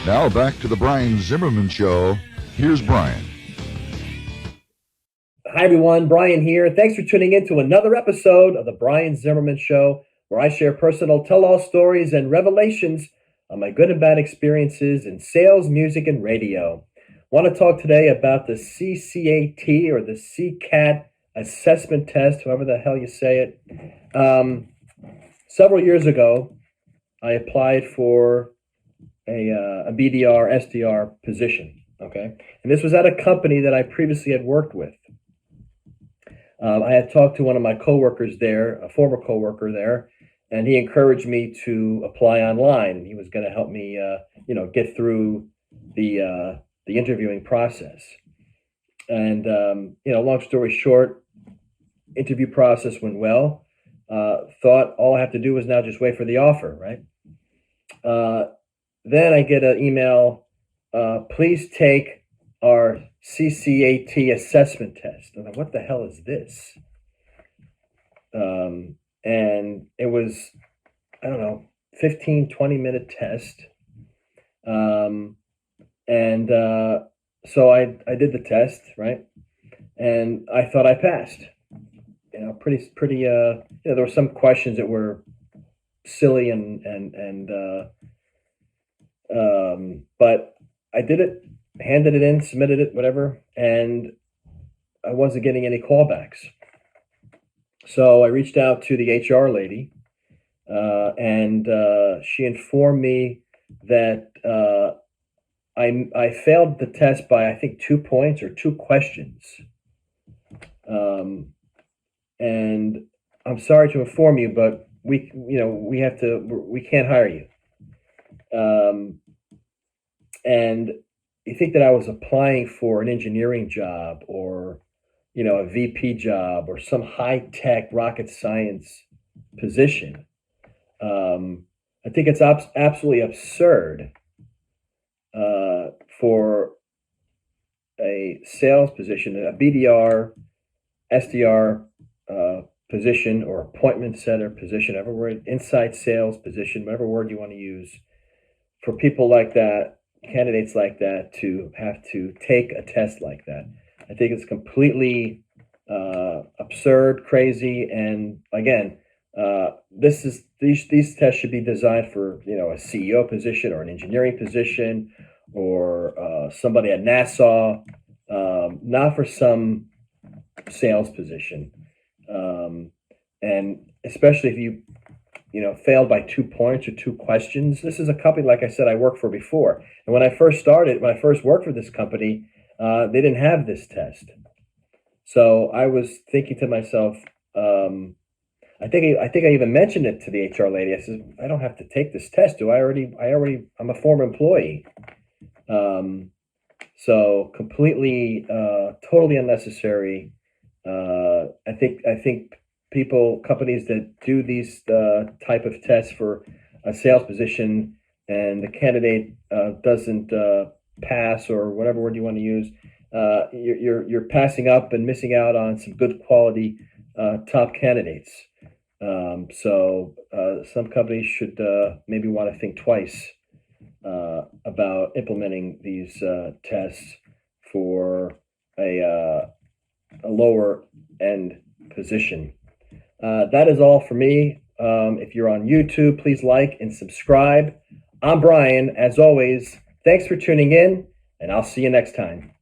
Now back to the Brian Zimmerman Show. Here's Brian. Hi, everyone. Brian here. Thanks for tuning in to another episode of the Brian Zimmerman Show, where I share personal tell-all stories and revelations on my good and bad experiences in sales, music, and radio. I want to talk today about the CSAT or the CSAT assessment test, however the hell you say it. Several years ago, I applied for a BDR, SDR position, okay? And this was at a company that I previously had worked with. I had talked to one of my coworkers there, a former coworker there, and he encouraged me to apply online. He was going to help me, get through the interviewing process. And long story short, interview process went well. Thought all I have to do was now just wait for the offer, right? Then I get an email, please take our CSAT assessment test. I'm like, what the hell is this? And it was, 15, 20-minute test. So I did the test, right? And I thought I passed. There were some questions that were silly but I did it, handed it in, submitted it, whatever, and I wasn't getting any callbacks. So I reached out to the HR lady, and she informed me that I failed the test by, I think, 2 points or 2 questions. And I'm sorry to inform you, but we can't hire you. And you think that I was applying for an engineering job or, a VP job or some high-tech rocket science position. I think it's absolutely absurd for a sales position, a BDR, SDR position or appointment setter position, whatever word, inside sales position, whatever word you want to use, for people like that, candidates like that, to have to take a test like that. I think it's completely absurd, crazy, and again, these tests should be designed for a CEO position or an engineering position or somebody at NASA, not for some sales position. And especially if you failed by 2 points or 2 questions. This is a company, like I said, I worked for before. And when I first worked for this company, they didn't have this test. So I was thinking to myself, I think I even mentioned it to the HR lady. I said, I don't have to take this test, do I? I'm a former employee. So completely, totally unnecessary. I think companies that do these type of tests for a sales position and the candidate doesn't pass, or whatever word you want to use, you're passing up and missing out on some good quality top candidates. So some companies should maybe want to think twice about implementing these tests for a lower end position. That is all for me. If you're on YouTube, please like and subscribe. I'm Brian. As always, thanks for tuning in, and I'll see you next time.